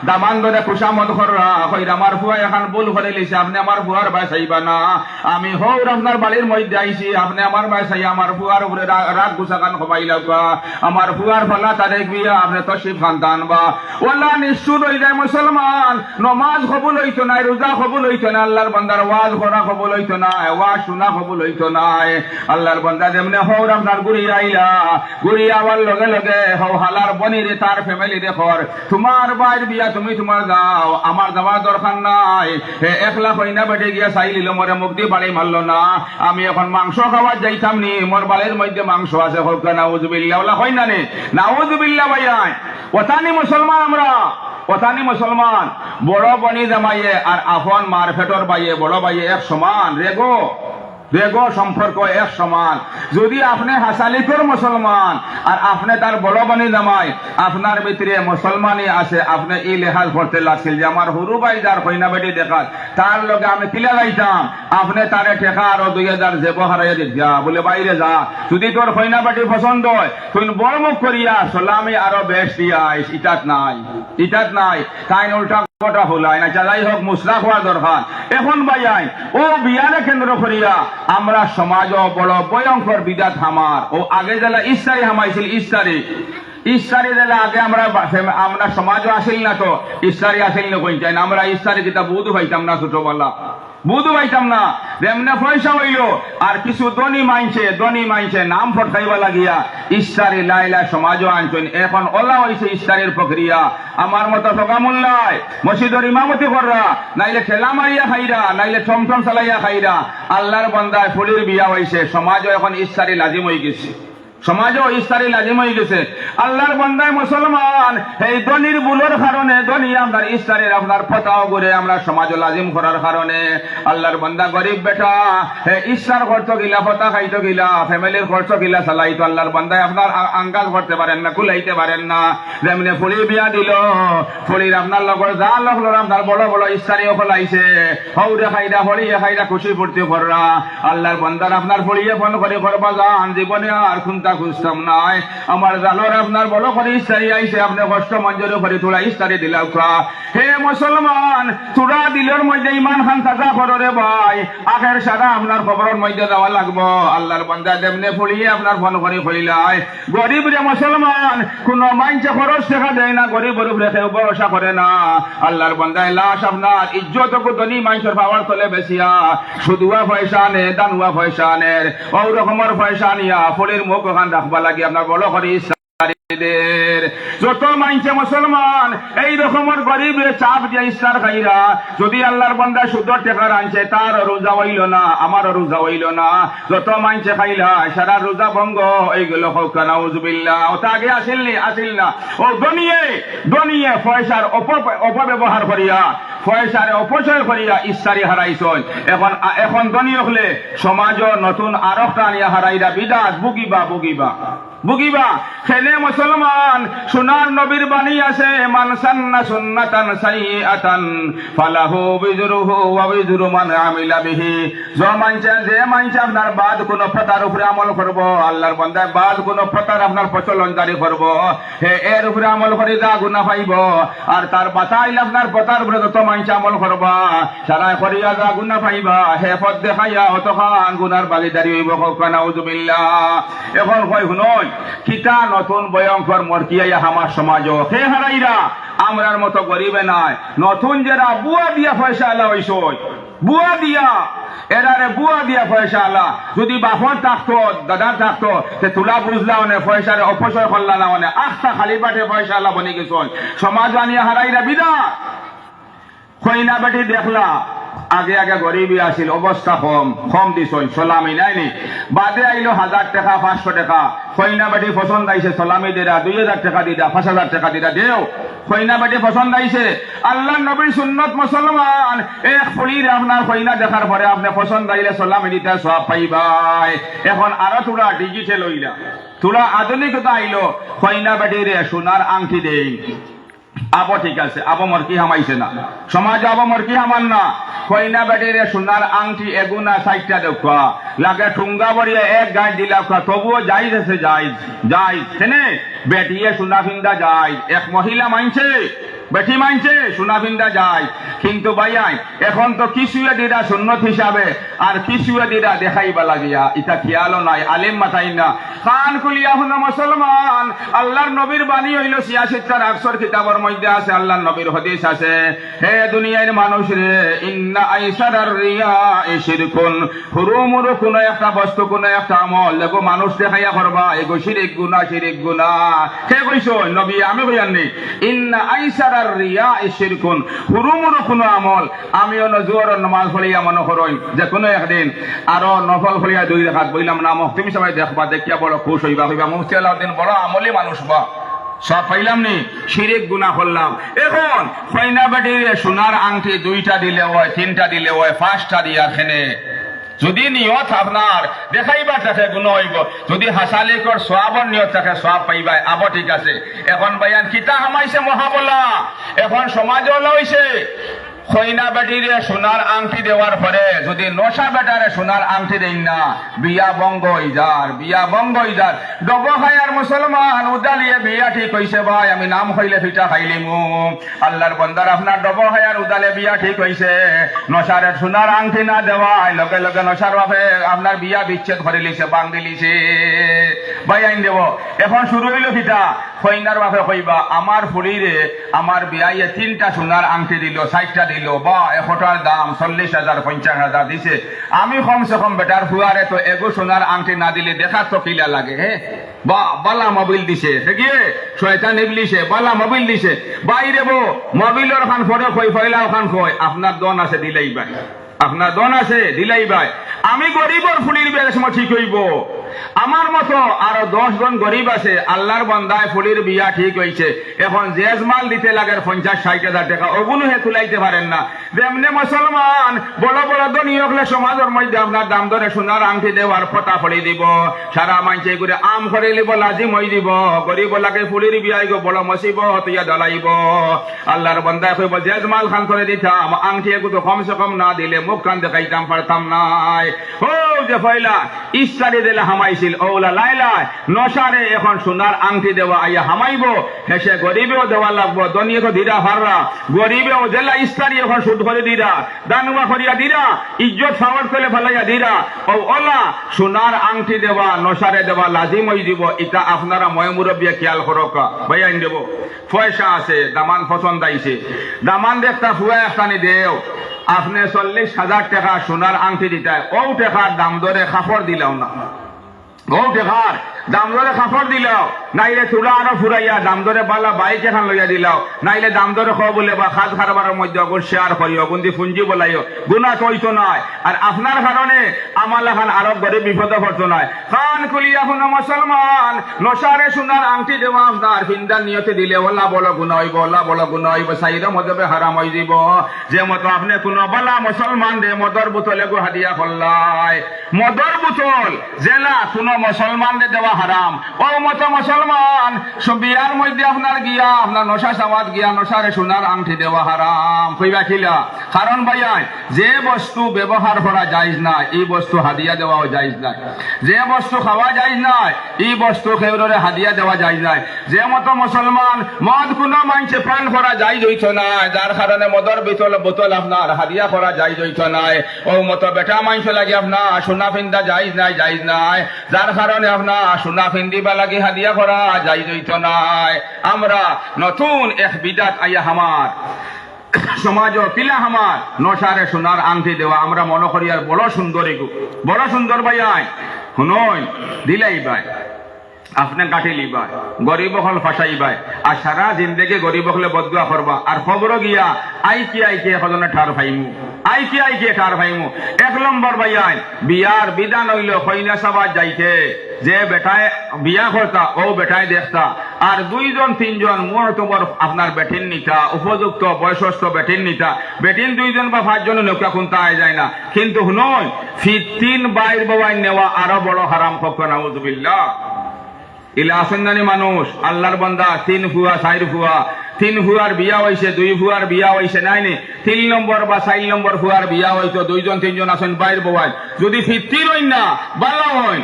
দামান ধরে খুশামত কররা কই আমার ফুয়া এখন ভুল করে লিছে আপনি আমার ফুয়ার বাসাইবা না আমি হৌর আপনার বাড়ির মধ্যে আইছি আপনি আমার বাসাই আমার ফুয়ার উপরে রাগ গুছাকান খবাইলা আমার ফুয়ার ফলা তারেক বিয়া আপনি তশরিফ খানদান বা ওয়াল্লাহ নিশ্চুর হই যায় মুসলমান নমাজ কবুল হইতো না রোজা কবুল হইতো না আল্লাহর বান্দার ওয়াজ করা কবুল হইতো না ওয়াজ শোনা কবুল হইতো না আল্লাহর বান্দা যেমনে হৌর আপনার গুড়ি আইলা গুড়ি আওয়ার লগে লগে হও হালার বনিরে তার ফ্যামিলি দেখর তোমার বাইর বিয়া তুমি তোমার যাও আমার যাওয়ার দরকার নাই একলা হইনা বেটে গিয়া চাই লিল মরে মুক্তি বাড়ি মারলো না আমি এখন মাংস খাওয়ার যাইতাম নি মোর বাড়ির মধ্যে মাংস আছে হোক নাউজুবিল্লাহ ওলা হয় না নে নাউজুবিল্লাহ ভাইয়াই ওতানি মুসলমান আমরা ওতানি মুসলমান বড় বনি জামাইয়ে আর আফন মার ফেটর বাইয়ে বড় বাইয়ে এক সমান রেগো রেগো সম্পর্ক এক সমান যদি আপনি হাসালিকর মুসলমান আর আপনি তার বড় বনি জামাই আপনার ভিতরে মুসলমানই আছে আপনি এই লেহাজ করতে লাগছিল যে আমার হুরু ভাই যার কইনা বেটি দেখাল তার লগে আমি কিলা যাইতাম আপনি তারে ঠেকা আরো 2000 জেব হারাইয়া যা বলে বাইরে যা যদি তোর কইনা বেটি পছন্দ হয় তুই বড় মুখ করিয়া সালামি আরো বেশ দিয়া ইটাত নাই তাই উল্টা কথা হলাই না যাই হোক মুসলাক হওয়া দরকার এখন ভাইয়াই ও বিয়ারে কেন্দ্র করিয়া আমরা সমাজ বড় ভয়ঙ্কর বিদাত হামার ও আগে যারা ইস্তারি হামাইছিল ইস্তারি দিলে আগে আমরা সমাজও আসিল না তো ইস্তারি আসিল না কই চাই না আমরা ইস্তারি কিতা বুধ পাইতাম না ছোটবেলা বুধ পাইতাম না যেমনে পয়সা হইল আর কিছু ধনী মাইনছে নাম ফটকাইবা লাগিয়া ইস্তারি লাইলা সমাজও আনছেন এখন ওলা হয়েছে ইস্তারির প্রক্রিয়া আমার মতো ঠকামুল্লাই মসজিদের ইমামতি কররা নাইলে ঠেলা মারিয়া খাইরা নাইলে টমটম চালাইয়া খাইরা আল্লাহর বান্দায় ফুলির বিয়া হয়েছে সমাজও এখন ইস্তারি লাজিম হয়ে গেছে সমাজও ইস্তারি লাজিম হয়ে গেছে আল্লাহর বান্দায় মুসলমান এই ধনির বুলোর কারণে ধনী আপনার ইস্তারির আপনার ফতাও করে আমরা সমাজও লাজিম করার কারণে আল্লাহর বান্দা গরিব বেটা ইস্তার খরচ গিলা ফতা খাইতো গিলা ফ্যামিলির খরচ গিলা চালাইতো আল্লাহর বান্দায় আপনার আঙ্গাজ করতে পারেন না কুলাইতে পারেন না যেমনি ফুলি বিয়া দিল ফুলির আপনার লগর যা লগলো আপনার বড় বড় ইস্তারিও খোলাইছে হৌরে খাইরা হরিয়ে খাইরা খুশি ফুর্তি কররা আল্লাহর বান্দার আপনার ফুলিয়ে ফোন করে করবা যান জীবনে আর খুনতা খুঁজতাম নাই আমার জালোর আপনার বড় করে ইস্তারি আইছে আপনি কষ্ট মঞ্জুরি করে তোলা ইস্তারি দিলাম হে মুসলমান তোরা দিলের মধ্যে ইমান খান থাকা কররে ভাই আখের সারা আপনার খবরের মধ্যে যাওয়া লাগবো আল্লাহর বান্দা দেমনে ফুলিয়ে আপনার ফোন করে হইলাই গরিব রে মুসলমান কোন মাইনছে খরচ টাকা দেয় না গরিবের উপরে কেউ ভরসা করে না আল্লাহর বান্দায় লাশ আপনার ইজ্জত ধনী মাইনছের পাওয়ার তলে বেশিয়া সুদুয়া পয়সা নে দানুয়া পয়সা নে ও রকমের পয়সা নিয়া ফুলির মুখ রাখবা লাগে আপনার বড় করে যত মাইনছে মুসলমান এই রকমের গরিবের চাপ দিয়ে ইস্তার খাইরা যদি আল্লাহর বান্দা সুদর টাকা আনছে তার রোজা হইল না আমারও রোজা হইল না যত মাইনছে খাইলা সারা রোজা ভঙ্গ এইগুলো হোক নাউজুবিল্লাহ ওটা আগে আসিল না ও দনিয়ে পয়সার অপব্যবহার করিয়া পয়সারে অপচয় করিয়া ইস্তারি হারাইছন এখন ধনী হলে সমাজ নতুন আরকটা আনিয়া হারাইরা বিদাত বুগিবা খেলে মুসলমান সোনার নবীর বাণী আছে মান সান্না সুন্নাতান সাইয়াতান ফালাহু বিজরুহু ওয়া বিজরু মান আমিলা বিহি যে মানছে আপনার বাদ কোন ফতার উপরে আমল করব আল্লাহর বান্দা বাদ কোন ফতার আপনার প্রচলন জারি করব হে এর উপরে আমল করে যা গুনাহ পাইব আর তার বাতাইল আপনার ফতার উপরে যত মানছে আমল করবা সারা করিয়া যা গুনাহ পাইবা হে পথ দেখাইয়া অতখান গুনার বাগিদারি হইব নাউজুবিল্লাহ এখন কই শুনই কিতা নতুন ভয়ঙ্কর মরকিয়া আমার সমাজ হে হারাইরা আমরার মতো গরিবে নাই নতুন যারা বুয়া দিয়া পয়সা আলা হইস বুয়া দিয়া পয়সা আলা যদি বাপর থাকতো দাদার থাকতো সে তুলা বুঝলা মানে পয়সার অপচয় করলা না মানে আখটা খালি পাঠে পয়সা আলা বনি গেছ সমাজ আনিয়া হারাইরা বিদা কইনা বেটি দেখলা আগে গরিবই আসিল অবস্থা কম দিছই সালামি নাইনি বাদে আইলো 1000 টাকা 500 টাকা কইনা বেটি পছন্দ আইছে সালামি দেরা 2000 টাকা দিদা 5000 টাকা দিদা দেও কইনা বেটি পছন্দ আইছে আল্লাহ নবীর সুন্নত মুসলমান এক ফুলির আপনার কইনা দেখার পরে আপনি পছন্দ আইলে সালামি দিতে সওয়াব পাইবাই এখন আরো তোরা ডিজিটাল হইলা তোরা আধুনিকতা আইলো কইনা বেটির সোনার আংটি দেই আবো ঠিক আছে আবো মরকি হামাইছে না সমাজ আবো মরকি হামান না কইনা বেটির সোনার আংটি এগুনা 60টা দেখা লাগে ঠুঙ্গা বড়িয়ে এক গাই দিলা তবুও জায়েজ আছে জায়েজ কেনে বেটিয়ে সোনা ফিন্দা যায় এক মহিলা মানছে বেটি মানছে সোনা ফিন্দা যায়, কিন্তু ভাইয়াই এখন তো কিছুয়ে দিরা সুন্নত হিসাবে আর কিছুয়ে দিরা দেখাইবা লাগিয়া ইটা খেয়ালও নাই, আলেম মাথাই না। খান কুলিয়া হুনা মুসলমান, আল্লাহর নবীর বাণী হইল 86টা আকসর কিতাবের মধ্যে আছে, আল্লাহর নবীর হাদিস আছে, হে দুনিয়ার মানুষ রে, ইন্না আইসারার রিয়া শিরকুন, হুরুমুরু কোন একটা বস্তু কোন একটা আমল দেখো মানুষ দেখাইয়া করবা এগো শিরিক গুনাহ, শিরিক গুনাহ। কে কইছো? নবী, আমি কইয়ানি। ইন্না আইসারার রিয়া শিরকুন, হুরুমুরু কোন আমল আমি জোর নামাজ পড়িয়া মনে করই যে কোনো একদিন আরো নফল পড়িয়া 2 রাকাত বইলাম না, তুমি সবাই দেখবা, দেখিয়া বড় খুশ হইবা, হইবা মুফতি আলাউদ্দিন বড় আমলি মানুষ বা সব পাইলাম নি, শিরিক গুনাহ করলাম। এখন ফয়না বাটির সোনার আংটি 2টা দিলে হয়, 3টা দিলে হয়, 5টা দিয়া খেনে যদি নিয়ত আপনার দেখাইবার থাকে গুণ হইব, যদি হাসালিকর সোয়াবর নিয়ত থাকে সোয়াব পাইবাই, আবো ঠিক আছে। এখন ভাইয়ান কিতা হামাইছে মহাবলা, এখন সমাজ হলো হইছে খয়না বেটিরে সোনার আংটি দেওয়ার পরে যদি নশা বেটারে সোনার আংটি দেই না, বিয়া বঙ্গ হইজার, বিয়া বঙ্গ হইজার। ডব খায়ার মুসলমান উদালিয়ে বিয়া ঠিক হইছে ভাই, আমি নাম হইলে ফিটা খাইলিমু। আল্লাহর বন্দার আপনার ডব খায়ার উদালে বিয়া ঠিক হইছে, নশারে সোনার আংটি না দেওয়ায় লগে লগে নশার বাপে আপনার বিয়া বিচ্ছেদ করে লিছে, বাং দিলিছে, ভাই আইন দেব। এখন শুরু হইল ফিটা, খয়নার বাপে কইবা আমার ফুলিরে আমার বিয়াইয়ে 3টা সোনার আংটি দিল, 60টা দিল, বা 1টার দাম 40,000 50,000 দিছে, আমি কমসে কম বেটার ফুয়ারে তো এগো সোনার আংটি না দিলে দেখার তো কিলা লাগে, হে বা বালা মোবিল দিছে, গিয়ে শয়তান ইবলিসে বালা মোবিল দিছে, বাইরে বো মোবিলের খান পরে কই ফয়লা ওখান কই আপনার দন আছে দিলাই ভাই, আপনার দন আছে দিলাই ভাই। আমি গরিবর ফুলির বিয়ের সময় ঠিক হইব, আমার মতো আরো 10 জন গরিব আছে, আল্লাহর বান্দায় ফুলির বিয়া ঠিক হইছে, এখন জেজমাল দিতে লাগে 50-60,000 টাকা, ওগুলো হে তুলাইতে পারেন না। যেমনি মুসলমান বড় বড় ধনী হলে সমাজের মধ্যে আপনার দাম ধরে সোনার আংটি দেওয়ার ফটা ফড়ি দিব, সারা মানছে করে আম করে লিব, লাজিম হই দিব, গরিব লাগে ফুলির বিয়াই গো বড় মুসিবত ইয়া দলাইব। আল্লাহর বান্দায় কইব জেজমাল খান করে দিতাম, আংটি এগুলো কমসে কম না দিলে মুখ কান দেখাইতাম পারতাম নাই। ও যে ফয়লা ইস্তারি দিলে হামাইছিল, ওলা লাইলাই নশারে এখন সোনার আংটি দেওয়া আইয়া হামাইব, হেসে গরিবেও দেওয়া লাগবো, দনিয়ে দিরা হাররা, গরিবেও জেলা ইস্তারি এখন সুদ করে দিরা, দানুয়া করিয়া দিরা, ইজ্জত ফাওয়ার করে ফেলাইয়া দিরা, ও ওলা সোনার আংটি দেওয়া নশারে দেওয়া লাজিম হই দিব। এটা আপনারা ময় মুরব্বিয়া খেয়াল করকা, ভাই আইন দেব। পয়সা আছে, দামান পছন্দ আইছে, দামান দেখতা ফুয়া একটানি দেও, আপনি 40,000 টাকা সোনার আংটি দিতায়, ও টাকার দাম ধরে কাপড় দিলাও না, ও টাকার দাম ধরে কাপড় দিলাও, নাইলে তুলা আরো ফুরাইয়া দাম ধরে বালা বাইক এখন লইয়া দিলাও, নাইলে দাম ধরে খাও বলে বা খাজ খারবারের মধ্যে অগুন শেয়ার করিও, গুন্দি পুঞ্জি বলাইও, গুণা কইতো নয়। আর আপনার কারণে আমার এখন আরো গরিব বিপদে পড়তো নয়। খান কুলিয়া হুনা মুসলমান, নশারে সোনার আংটি দেওয়া আপনার ফিন্দার নিয়তে দিলে ওলা বলো গুণা হইব, ওলা বলো গুণা হইব, সাইরা মদবে হারাম হয়ে দিব। যে মতো আপনি কোন বলা মুসলমান রে মদর বোতলে গো হাদিয়া করলাই, মদর বোতল জেলা কোন মুসলমান রে দেওয়া হারাম, ও মতো মুসলমান বিয়ার মধ্যে আপনার গিয়া আপনার নশা সামাদ গিয়া নশারে সোনার আংটি দেওয়া হারাম, কইবা খিলা। কারণ ভাইয়াই যে বস্তু ব্যবহার করা যাইজ না, এই বস্তু হাদিয়া দেওয়াও যাইজ নাই, যে বস্তু খাওয়া যাইজ নাই, এই বস্তু কেউরে হাদিয়া দেওয়া যাইজ নাই। যে মতো মুসলমান মদ কোনো মানছে পান করা যাইজ হইতো নাই, যার কারণে মদর বোতল আপনার হাদিয়া করা যাইজ হইতো নাই, ও মতো বেটা মাংস লাগে আপনার সোনা ফিন্দা যাইজ নাই, যাইজ নাই, যার কারণে আপনার সোনা ফিন্দিবা লাগে হাদিয়া করা যাইজ হইতো নাই। আমরা নতুন এক বিদাত আইয়া আমার সমাজ কিলা আমার নশারে সোনার আংটি দেওয়া আমরা মনে করি আর বড় সুন্দর, এগু বড় সুন্দর ভাই আই শুনই দিলাই ভাই আপনি গাঠি লিবাই, গরিব হল ফাঁসাইবাই, আর সারা জিন্দেগি গরিব হলে বদুয়া করবা, আর খবর গিয়া আইকি এখনে ঠার ভাইমু, আইকি ঠার ভাইমু। 1 নম্বর ভাইয়াই বিয়ার বিধান হইল কইনা সাবাদ যাইতে, যে বেটায় বিয়া করতা ও বেটায় দেখতা, আর 2 জন 3 জন মোহতবর আপনার বেটিন নিতা, উপযুক্ত বয়সস্থ বেটিন নিতা, বেটিন 2 জন বা 5 জন নৌকা খুনতা যায় না, কিন্তু শুনই ফিতিন বাইর বাবাই নেওয়া আরো বড় হারাম পক্ষ, নাউযুবিল্লাহ। ইলা আসন্দানি মানুষ আল্লাহর বান্দা 3 ফুয়া 4 ফুয়া তিন ফুয়ার বিয়া হয়েছে, দুই ফুয়ার বিয়া হয়েছে, নাই নি 3 নম্বর বা 4 নম্বর ফুয়ার বিয়া হয়তো 2জন 3জন আছেন বাইর বউয়াই, যদি 15 হই না ভালো হয়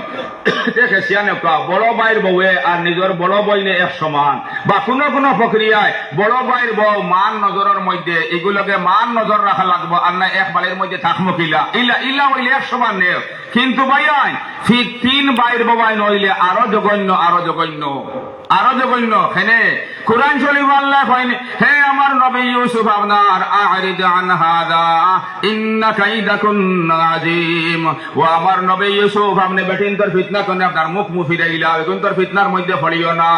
দেখে সিয়ানে বড় বাইর বউয়ে আর নিজের বড় বইনে এক সমান, বা কোনো কোনো প্রক্রিয়ায় বড় বাইর বউ মান নজরের মধ্যে এগুলোকে মান নজর রাখা লাগবো, আর না এক বাড়ির মধ্যে থাকবো কিলা ইলা ইলা হইলে এক সমান নেই। কিন্তু ভাইয়াই 3 বাইর বউয়াই নইলে আরো জঘন্য, আরো জঘন্য, আরো জঘন্য। হেনে কুরআন শরীফ আল্লাহ কইনি, হে আমার নবী ইউসুফ আপনার আ'রিদ আন হাদা ইন্না কাইদাকুন্না আযীম, ও আমার নবী ইউসুফ আপনি বেটিন তোর ফিতনা কোনে আপনার মুখ ফিরাইলা, এখন তোর ফিতনার মধ্যে পড়িও না,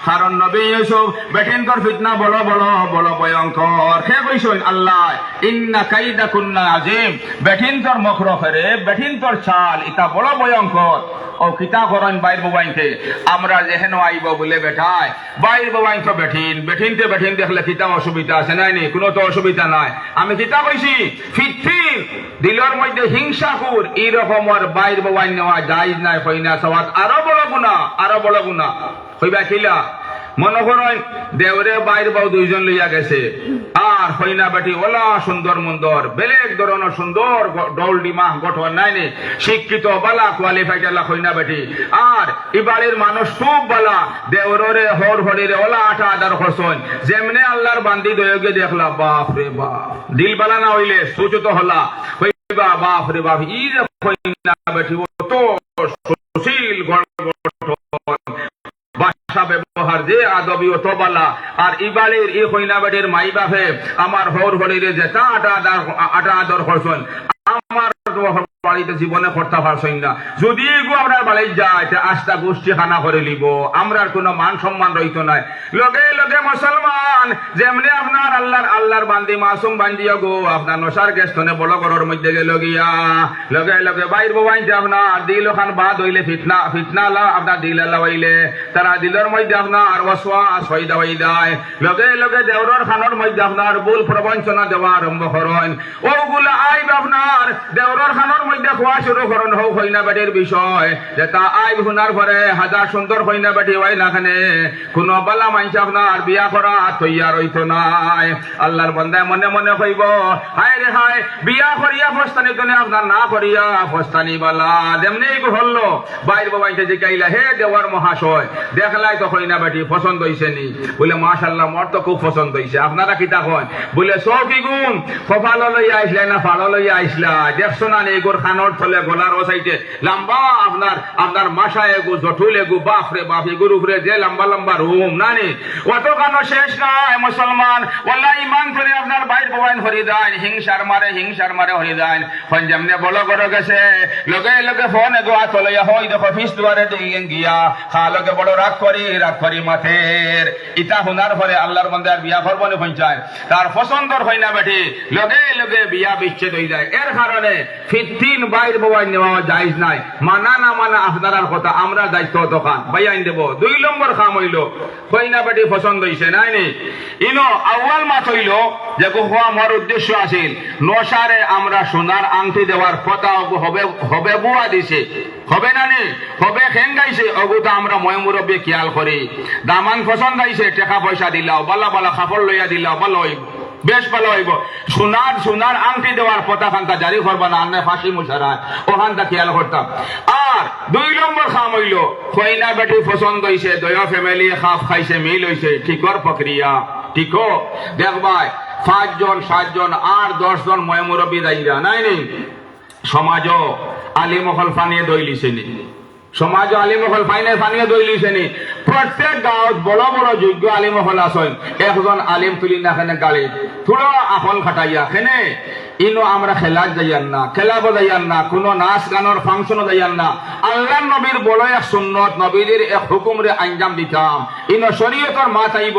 কারণ নবী ইউসুফ বেটিন তোর ফিতনা বড় বড় বড় ভয়ঙ্কর। হে কইছেন আল্লাহ ইন্না কাইদাকুন্না আযীম, বেটিন তোর মুখ রফরে, বেটিন তোর চাল ইতা বড় ভয়ঙ্কর। ও কিতা করেন বাইর বউয়াইতে আমরা যেহেন আইব বলে বেটায় বাইর বউয়াই তো বেঠিন, বেঠিনতে বেঠিন দেখলে কিতা অসুবিধা আছে নাই নি? কোনো তো অসুবিধা নাই। আমি কিতা কইছি ফিটফির দিলের মধ্যে হিংসা কুর এইরকমের বাইর বউয়াই নেওয়া জায়েজ নাই, হই না সওয়াত আরো বড় গুনাহ, আরো বড় গুনাহ হইবা কিলা। মনে করেন দেওরে বাইর বউ 2জন লইয়া গেছে, আর হইনা বেটি ওলা সুন্দর মুন্দর বেলেগ ধরনের সুন্দর ডল ডিমা গঠন নাই নি, শিক্ষিত বালা কোয়ালিফাইড আল্লাহ হইনা বেটি, আর এই বাড়ির মানুষ খুব বালা, দেওরে হর হরিরে ওলা আটা আদার খরচন, যেমনে আল্লাহর বান্দি দয়োগে দেখলা বাপ রে বাপ, দিল বালা না হইলে সুচত হলা হইবা বাপ রে বাপ, ই যে হইনা বেটি তো সুশীল ভাষা ব্যবহার যে আদবি ও তবালা, আর ইবালের ই হইনা বেটির মাই বাপে আমার হর হরিরে যেটা আটা আদর করছেন আমার বাড়িতে জীবনে করতে পারছেন না। যদি এগুলো আপনার বাড়ি যায় আস্তা গোষ্ঠী খানা করে লিব, আমরা কোনো মান সম্মান রইত নাই। লগে লগে মুসলমান যেমনি আপনার আল্লাহর বান্দি মাসুম বান্দিয়া গো আপনার নশার গেস্তনে বড় ঘরের মধ্যে গেল গিয়া লগে লগে বাইর বউয়াইতে আপনার দিল খান বাদ হইলে ফিতনা আপনার দিল আল্লাহ হইলে তারা দিলের মধ্যে আপনার ওয়াসওয়াস হইদা হইদায়, লগে লগে দেওরের খানের মধ্যে আপনার ভুল প্রবঞ্চনা দেওয়া আরম্ভ করেন। ওগুলা আইব আপনার দেওরের খানের মধ্যে খোয়া শুরু করেন হোক হইনা বেটির বিষয়, যে তা আইব হুনার ঘরে হাজার সুন্দর হইনা বেটি হয় না, খানে কোন বালা মাইনছে আপনার বিয়া করা তৈয়ার হইতো নাই। আল্লাহর বান্দায় মনে মনে কইব হায় রে হায়, বিয়া করিয়া ফস্তানি তো আপনার না করিয়া ফস্তানি বালা। যেমনি হল্লো বাইর বাবাইতে জিগাইলা, হে দেওয়ার মহাশয় দেখলাই তো হইনা বেটি পছন্দ হইছে নি? বলে মাশাআল্লাহ মোর তো খুব পছন্দ হইছে। আপনারা কিতা কন? বলে সৌকি গুণ কপালো লইয়া আইসলে না ফালো লইয়া আইসলা, দেখছো না এগুর খানোর থলে গলার ও সাইডে লম্বা আপনার মাসা এগু জটুল এগু বাপ রে বাপ, এগুর উপরে যে লম্বা লম্বা রুম নানি অত কানো শেষ নাই মুসলমান। ওয়াল্লাহ ইমান করে আপনার বাইর বওয়াইন হরি দেন, হিংসার মারে হরি দেন। ফোন যেমনে বড় করে গেছে লগে লগে ফোন এগু হাত লইয়া হই দেখো ফিস দুয়ারে দিয়ে গিয়া খালকে বড় রাগ করি মাথের ইটা হুনার পরে আল্লাহর বান্দার বিয়া করবো না পঞ্চায়েত তার পছন্দর হয় না বেটি, লগে লগে বিয়া বিচ্ছেদ হয়ে যায়। এর কারণে 15 বাইর বওয়াই নেওয়া জায়েজ নাই। মানা না মানা আপনার কথা, আমরা দায়িত্ব দোকান বাইয়াইন দেব। 2 নম্বর কাম হইল হইনা বেটি পছন্দ হইছে নাই নি, ইনো আউয়াল মাত হইল যে গোয়া আমার উদ্দেশ্য আছিল নশারে আমরা সোনার আংটি দেওয়ার কথা হবে বুয়া দিছে, হবে না নি হবে খেন গাইছে অগুতা আমরা ময় মুরব্বী খেয়াল করি। দামান পছন্দ আইছে টাকা পয়সা দিলাও, বালা বালা কাপড় লইয়া দিলাও, ভালো হইব, বেশ ভালো হইব। সোনার আংটি দেওয়ার পতাকানটা জারি করবা না, আন্না ফাঁসি মুছারায় ওখানটা খেয়াল করতাম। আর 2 নম্বর খাম হইল কইনা বেটি পছন্দ হইছে, দয়া ফ্যামিলি খাপ খাইছে, মিল হইছে, ঠিকর প্রক্রিয়া ঠিকও দেখবাই 5 জন 7 জন আর 10 জন ময় মুরব্বী দায়ীরা নাই নি সমাজও আলিমহল ফানিয়ে দইলিছে নি, সমাজ আলিমহল ফানিয়ে দইলিছে নি। প্রত্যেক গাঁৱত বড় বড় যোগ্য আলিমহল আছেন, একজন আলিম তুলি না খেনে গাড়ি থোড়া আফল খাটাইয়া খেনে ইনো আমরা খেলার যাইয়ান না, খেলাবো যাইয়ান না, কোনো নাচ গানের ফাংশনও যাইয়ান না। আল্লাহ নবীর বড় এক সুন্নত, নবীর এক হুকুমরে আঞ্জাম দিতাম, ইনো শরীয়তর মা চাইব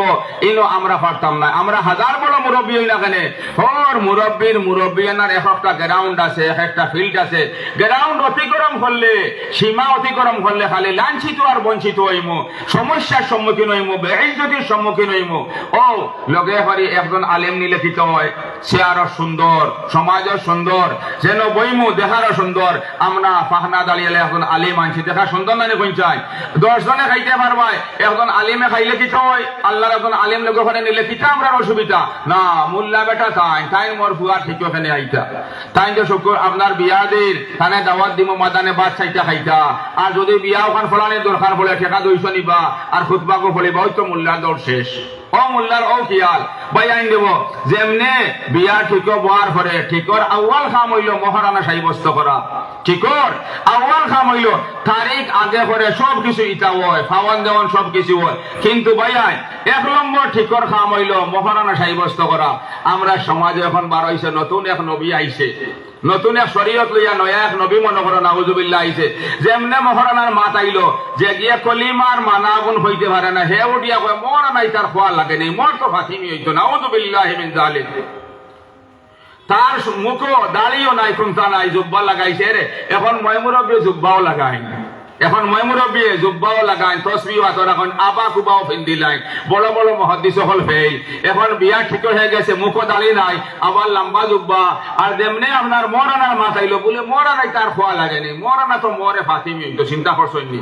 ইনো আমরা পারতাম না। আমরা হাজার বড় মুরব্বী হই না কেনে হর মুরব্বীয়ানার একটা গ্রাউন্ড আছে, একটা ফিল্ড আছে। গ্রাউন্ড অতিক্রম করলে, সীমা অতিক্রম করলে খালি লাঞ্ছিত আর বঞ্চিত হইমু, সমস্যার সম্মুখীন হইমু, বেইজ্জতির সম্মুখীন হইমু। ও লগে পারি একজন আলেম নিলে কিত হয় চেয়ারও সুন্দর, সমাজও সুন্দর, যেন বইমু দেখারও সুন্দর। আমরা পাখনা দাঁড়িয়ে এখন আলিম আনছি, দেখা সুন্দর নানি পঞ্চায় 10 জনে খাইতে পারবাই, এখন আলিমে খাইলে কি হয়, আল্লাহর এখন আলিম লোক ওখানে নিলে কিটা আমরা অসুবিধা না। মোল্লা বেটা তাই মোর ফুয়া ঠিক ওখানে আইতা, তাই যে শুক্র আপনার বিয়া দিন তানে দাওয়াত দিব, মাদানে বাদ চাইটা খাইতা। আর যদি বিয়া ওখান ফলানির দরকার পড়ে ঠেকা 200 নিবা আর খুতবাকে ফলিবা, ওই তো মোল্লার দৌড় শেষ। ও মোল্লার ও খেয়াল ভাই আইন দেব, যেমনে বিয়া ঠিক বোয়ার পরে ঠিকর আউয়াল খাম হইল মহারানা সাব্যস্ত করা, ঠিকর আউয়াল খাম হইল তারিখ আগে পরে সব কিছু ইটা হয়, ফাওয়ান দেওয়ান সব কিছু হয়। কিন্তু ভাই 1 নম্বর ঠিকর খাম হইল মহারানা সাব্যস্ত করা। আমরা সমাজে এখন বার হইছে নতুন এক নবী আইছে, নতুন এক শরীয়ত লইয়া নয়া এক নবী মনে করো নাউজুবিল্লাহ আইছে। যেমনে মহারানার মাত আইলো যে গিয়ে কলিমার মানা গুণ হইতে পারে না, হে উঠিয়া কয় মোর নাই তার খোয়া লাগে নেই, মোর তো ফাতিমি হইতো নাউজুবিল্লাহ মিন যালিক। তার মুখও দাড়িও নাই, খুমতা নাই, জুব্বা লাগাইছে রে। এখন ময়মুরব্বী জুব্বাও লাগাই, এখন ময়মুরব্বী জুব্বাও লাগাই, তসবিও হাতর এখন আবা কুবাও ফিন্দি লাই, বড় বড় মহাদ্দিস হল ফেই। এখন বিয়া ঠিক হয়ে গেছে, মুখও দাড়ি নাই, আবার লম্বা জুব্বা। আর যেমনি আপনার মরানার মাথাইলো বলে মরানাই তার খোয়া লাগেনি, মরানা তো মরে ফাতিমি হইতো, চিন্তা করছেন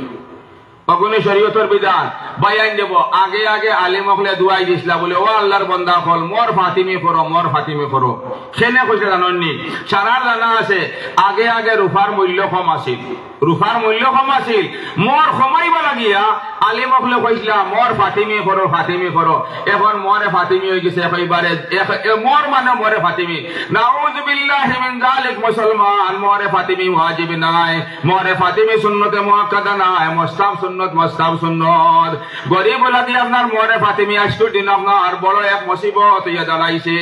অগুনি শরীয়তের বিধান বাইন দেব। আগে আগে আলিম হলে দুয়াই দিছিলা বলে ও আল্লাহর বন্দা হল মোর ফাতিমি করো, মোর ফাতিমি করো। সেনে কইছে জাননি, সারার জানা আছে আগে আগে রূপার মূল্য কম আছিল, রূপার মূল্য কম আছিল। মোর কমাইবা লাগিয়া আলিম হলে কইছিলা মোর ফাতিমি করো, ফাতিমি করো। এখন মরে ফাতিমি হয়ে গেছে একেবারে, মোর মানে মরে ফাতিমি। নাউযুবিল্লাহি মিন যালিক। মুসলমান মরে ফাতিমি ওয়াজিব নাই, মরে ফাতিমি সুন্নতে মুআক্কাদা নাই, মুস্তাহাব সুন্নত, মুস্তাহাব সুন্নত। গরিব লাগি আপনার মরে ফাতিমি আজকের দিন আপনার বড় এক মুসিবত ইয়া দাঁড়াইছে।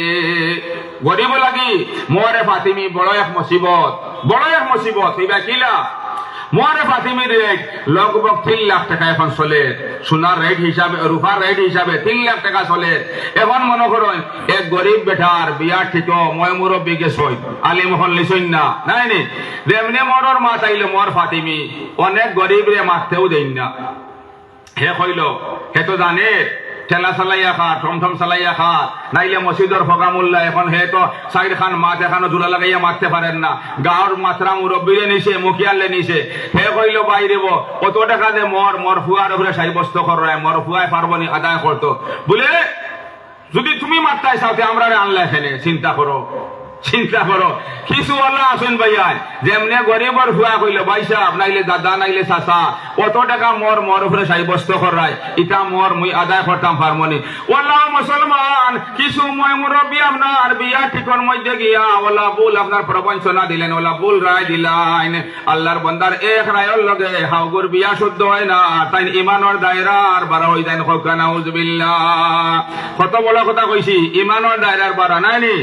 গরিব লাগি মরে ফাতিমি বড় এক মুসিবত, বড় এক মুসিবত। এবার কিলা মরে ফাতিমির রেট লগভগ 3 লাখ টাকা এখন চলে, সোনার রেট হিসাবে, রূপার রেট হিসাবে 3 লাখ টাকা চলে। এখন মনে করেন এক গরিব বেটার বিয়া ঠিক ময় মুরব্বী গেছই, আলিম হল লিছইন না নাই নি। যেমনি মরর মা চাইলে মর ফাতিমি অনেক গরিব রে মারতেও দেন না। হে কইল হে তো জানে ঠেলা চালাইয়া খা, টমটম চালাইয়া খা, নাইলে মসজিদর ফকামুল্লাহ। এখন হে তো সাইড খান মাছ এখানো জোড়া লাগাইয়া মারতে পারেন না, গাঁর মাত্রা মুরব্বীরে নিছে, মুখিয়ালে নিছে। হে কইল বাই দেব কত টাকা দে মোর, মোর ফুয়ার উপরে সাব্যস্ত করায়, মোর ফুয়ায় পারবনি আদায় করতো বলে। যদি তুমি মারতাই চাওতে আমরা আনলে এখানে, চিন্তা করো, চিন্তা করো। কিছু আল্লাহ আসুন ভাইয়াই, যেমনে গরিবর ফুয়া কইল ভাই সাহেব নাইলে দাদা নাইলে চাচা কত টাকা মোর মোর উপরে সাব্যস্ত করায়, ইটা মোর মুই আদায় করতাম পারমনি। ওলা মুসলমান কিছু মই মুরব্বী আপনার বিয়া ঠিকর মধ্যে গিয়া ওলা ভুল আপনার প্রবঞ্চনা দিলেন, ওলা ভুল রায় দিলেন। আল্লাহর বন্দার এক রায়ের লগে হাউগুর বিয়া শুদ্ধ হয় না, তাই ইমানের দায়রার বাড়া হই দেন। নাউযুবিল্লাহ, কত বড় কথা কইছি, ইমানের দায়রার বাড়া নাইনি।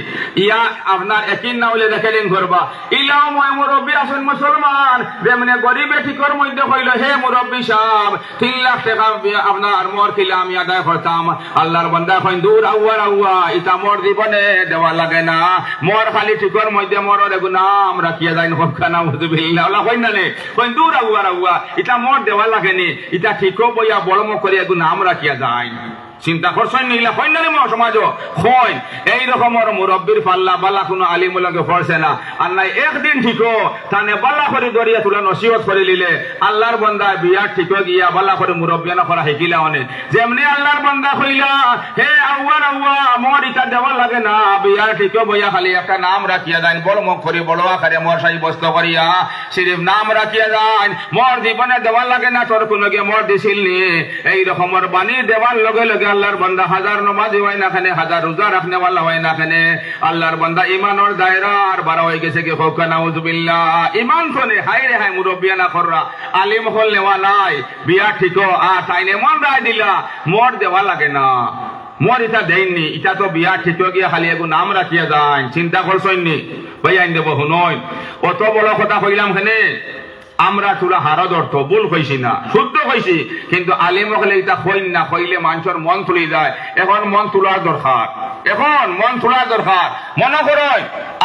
ইয়া আপনার একই না হইলে দেখেলেন করবা। ইলাও মই মুরব্বী আসুন মুসলমান, যেমনে গরিবে ঠিকর মধ্যে কইল হে মুরব্বী সাহেব 3 লাখ টাকা আপনার মোর কিলা আমি আদায় করতাম। আল্লাহর বান্দা কইন দূর আউয়া আউয়া, ইটা মোর জীবনে দেওয়া লাগে না, মোর খালি ঠিকর মধ্যে মোর গুনাম রাখিয়া যাইন। নাউযুবিল্লাহ, আল্লাহ কইন না নে কইন দূর আউয়া আউয়া, ইটা মোর দেওয়া লাগেনি, ইটা ঠিকও বইয়া বড়ম করে গুনাম রাখিয়া যায়। চিন্তা করছেন নিলা হয় না সমাজ হয় এই রকমের মুরব্বীর পাল্লা বালা কোনো আলিমুল্লাহকে পড়ছে না। আর নাই একদিন ঠিকো তানে বালা করে দরিয়া তুলা নসিহত করে নিলে আল্লাহর বন্দা বিয়ার ঠিক গিয়া বালা করে মুরব্বিয়ানা করা শিকিলা অনেক। যেমনি আল্লাহর বন্দা কইলা হে আউয়ার আউয়া মোর ইটা দেওয়া লাগে না, বিয়ার ঠিক বইয়া খালি একটা নাম রাখিয়া যান, বড় মুখ করি বড় আকারে মোর সাই বস্ত করিয়া সিরিফ নাম রাখিয়া যান, মোর জীবনে দেওয়া লাগে না, তোর কোনো গিয়ে মোর দিছিল নি। এই রকমের বাণী দেওয়ার লগে লগে আল্লাহর বান্দা হাজার নমাজি হয় না খানে, হাজার রোজা রাখনে वाला হয় না খানে। আল্লাহর বান্দা ইমানের দায়রা আর বড় হয়ে গেছে কি হোক নাউযুবিল্লাহ। ইমান তোনে হাই রে হাই মুরব্বিয়ানা কররা আলিম হল নেওয়া নাই, বিয়া ঠিকো আর তাইনে মন রায় দিলা মোর দেওয়া লাগে না, মোর ইটা দেয়নি, ইটা তো বিয়া ঠিকো গিয়া খালি এগু নাম রাখিয়া যায়। চিন্তা করছইনি ভাই আইন দেব হুনই অত বড় কথা কইলাম খানে। আমরা তোরা হারদ অর্থ ভুল হয়েছি না, শুদ্ধ হয়েছি, কিন্তু আলিম হলে এটা হইন না, হইলে মানুষের মন তুলে যায়। এখন মন তোলার দরকার, এখন মন তোলার দরকার। মনে করেন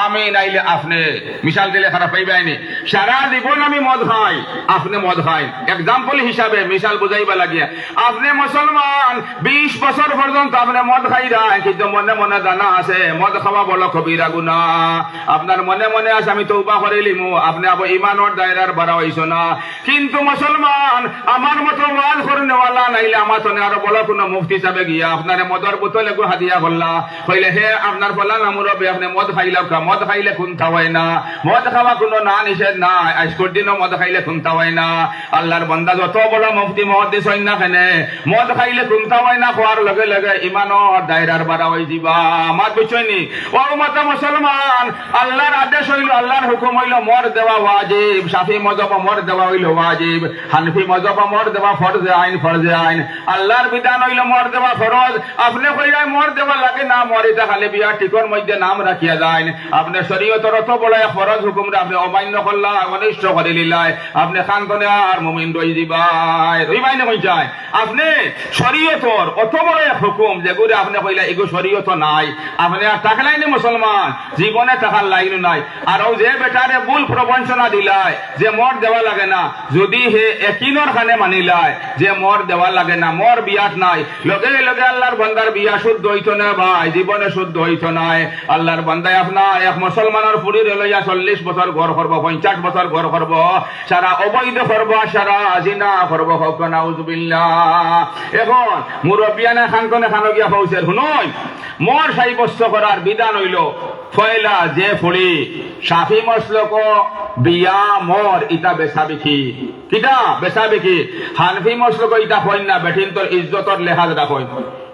আমি নাইলে আপনি, মিশাল দিলে খারাপ পাইবাইনি, সারা জীবন আমি মদ খাই, আপনি মদ খাই, এক্সাম্পল হিসাবে মিশাল বুঝাইবা লাগিয়া, আপনি মুসলমান 20 বছর পর্যন্ত আপনি মদ খাই রায়, কিন্তু মনে মনে জানা আছে মদ খাওয়া বড় কবিরা গুনাহ। আপনার মনে মনে আছে আমি তওবা করে লিমু, আপনি আবার ইমানের দায়রার বাড়া হইছো না। কিন্তু মুসলমান আমার মতো ওয়াজ করনেওয়ালা নাইলে আমার তো আরো বড় কোন মুফতি সাহেব গিয়া আপনার মদর বোতলে গো হাদিয়া করলা, কইলে হে আপনার বললা না মুরব্বী আপনি মদ খাইলাও কা, মদ খাইলে খুনতা হয় না, মদ খাওয়া কোনো না নিষেধ না, আজকের দিনও মদ খাইলে খুনতা হয় না। আল্লাহর বান্দা যত বড় মুফতি মুহাদ্দিস হইন না কেন, মদ খাইলে খুনতা হয় না, খাওয়ার লগে লগে ইমানের দায়রার বাড়া হই দিবা। আমার বুঝছনি ও মত মুসলমান, আল্লাহর আদেশ হইল, আল্লাহর হুকুম হইল মর দেওয়া ওয়াজিব, শাফি মযহাব মর দেওয়া হইল ওয়াজিব, হানফি মযহাব মর দেওয়া ফরজে আইন, ফরজে আইন। আল্লাহর বিধান হইল মর দেওয়া ফরজ, আপনি কইরাই মর দেওয়া লাগে না, মরিটা খালি বিয়া টিকর মধ্যে নাম রাখিয়া যায়। আপনি শরীয়তের অত বড় ফরজ হুকুমটা আপনি অমান্য করলা, অনিষ্ট করে লিলাই, আপনি খানতনে আর মুমিন রই দিবাই, রইবাই না কই যায়। আপনি শরীয়তর অত বড় হুকুম যেগুলো আপনি কইলা এগো শরীয়ত নাই, আপনি আর টাকলাই নি মুসলমান, জীবনে টাকার লাইন নাই। আর ও যে বেটারে ভুল প্রবঞ্চনা দিলাই যে মর দেওয়া লাগে না, যদি হে একিনর খানে মানিলাই যে মর দেওয়া লাগে না, মর বিয়াত নাই, লগে লগে আল্লাহর বান্দার বিয়া শুদ্ধ হইতো না ভাই, জীবনে শুদ্ধ হইতো নাই। আল্লাহর বান্দায় আপনার এক মুসলমানের পুরীর লইয়া 40 বছর ঘর করব, 50 বছর ঘর করব, সারা অবৈধ করব, সারা জিনা করব, হোক নাউজুবিল্লাহ। এখন মুরব্বিয়ানা খানকনে খানগিয়া পৌঁছে শুনই, মর সাব্যস্ত করার বিধান হইল ফয়লা যে ফুড়ি শাফি মসলক বিয়া মর ইটা বেচা বিকি, কিটা বেচা বিকি। হানফি মসলক ইটা হইন না, বেঠিন তোর ইজ্জতর লেহাজ রাখইন,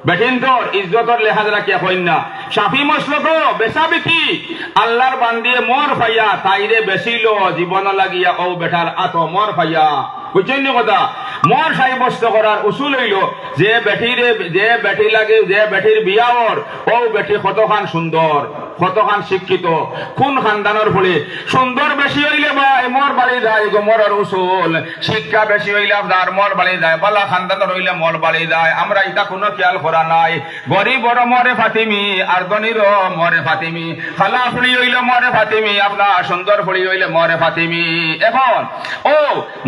বেঠিন তোর ইজ্জতর লেহাজ রাখিয়া হইন না। শাফি মসলক বেচা বিকি, আল্লাহর বান্দিয়ে মর ফাইয়া তাইরে বেচিল জীবন লাগিয়া, ও বেটার আত মর ফাইয়া, বুঝছেন কথা। মর সাব্যস্ত করার উসুল হইল যে বেঠিরে, যে বেঠি লাগে, যে বেঠির বিয়াওর ও বেঠি কতখান সুন্দর, কতখান শিক্ষিত, কোন খানদানের ফলে সুন্দর বেশি হইলে বা মর বাড়ি যায়, মরের উসুল। শিক্ষা বেশি হইলে আপনার মর বাড়ি যায়, বালা খানদানের হইলে মর বাড়ি যায়। আমরা এটা কোনো খেয়াল করা নাই। গরিবর মরে ফাতিমি, আর ধনীর মরে ফাতিমি, খালা ফুড়ি হইলে মরে ফাতিমি, আপনার সুন্দর ফুড়ি হইলে মরে ফাতিমি। এখন ও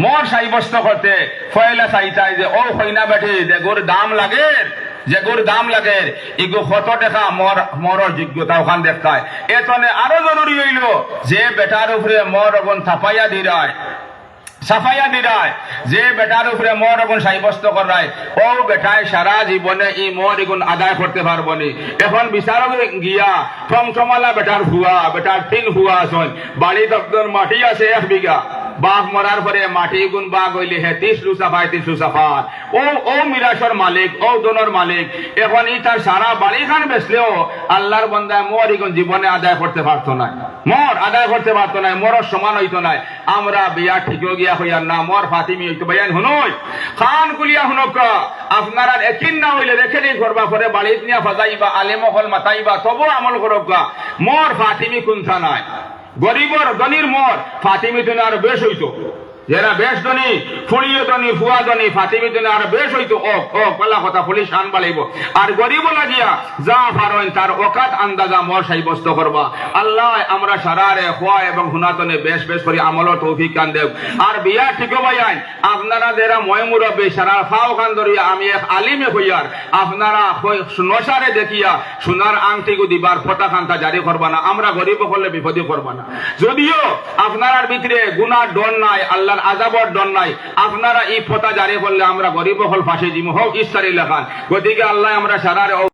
মর সাব্যস্ত করতে ফয়লা চাইতাই যে ও হইনা বেঠি যে গোর দাম লাগে, যে গোর দাম লাগে এগো কত টাকা মর, মরর যোগ্যতা ওখান দেখায়। এতনে আরো জরুরি হইল যে বেটার উপরে মর অগুন থাপাইয়া দিরায়, সাফাইয়া দিরায়, যে বেটার উপরে মর এগুন সাব্যস্ত করায়, ও বেটায় সারা জীবনে ই মর এগুন আদায় করতে পারবো নি। এখন বিচারক গিয়া টমটমালা বেটার হুয়া, বেটার 3 হুয়া আছেন, বাড়ি দপ্তর মাটি আছে 1 বিঘা, বাঘ মরার পরে মাটি গুণ বাঘ হইলে হে 30 লুসাফায় 30 লুসাফার, ও মিরাসর মালিক, ও দোনর মালিক। এখন ই তার সারা বাড়ি খান বেচলেও আল্লাহর বান্দায় মর এগুন জীবনে আদায় করতে পারতো না, মর আদায় করতে পারতো না, মরর সমান হইতো না। আমরা বিয়া ঠিক গিয়া হইয়ার না মর ফাতিমি হইতো। ভাইয়ান হুনই খান কুলিয়া হুনক, আপনারা একিন না হইলে রেখে দিই করবা, পরে বাড়িত নিয়া ফাজাইবা, আলেম হল মাতাইবা, তবু আমল করক। মর ফাতিমি কোনটা নাই, গরিবর ধনির মর ফাতিমি তুমি আর বেশ হইতো, যারা বেশ ধনী, ফুড়িও ধনী, ফুয়া ধনী, ফাতিমি ধনী আর বেশ হইতো। ও কলা কথা পুলিশ আন বাড়াইব। আর গরিব লাগিয়া যা পারেন তার ওকাত আন্দাজা মর সাব্যস্ত করবা। আল্লাহ আমরা সারারে খোয়া এবং হুনাতনে বেশ বেশ করে আমল তৌফিক কান দেব। আর বিয়া ঠিক ভাইয়াই আপনারা যারা ময় মুরব্বী সারা ফাও খান ধরিয়া আমি এক আলিমে হইয়ার, আপনারা নসারে দেখিয়া সোনার আংটিগু দিবার ফটা খান্তা জারি করবা না। আমরা গরিব হলে বিপদে করবা না। যদিও আপনার ভিতরে গুনার ডর নাই, আল্লাহ আযাবর ডর নাই, আপনারা এই ফটা জারি করলে আমরা গরিব হল ফাঁসি দিব, হোক ইস্তারি লেখান। গতিকে আল্লাহ আমরা সারারে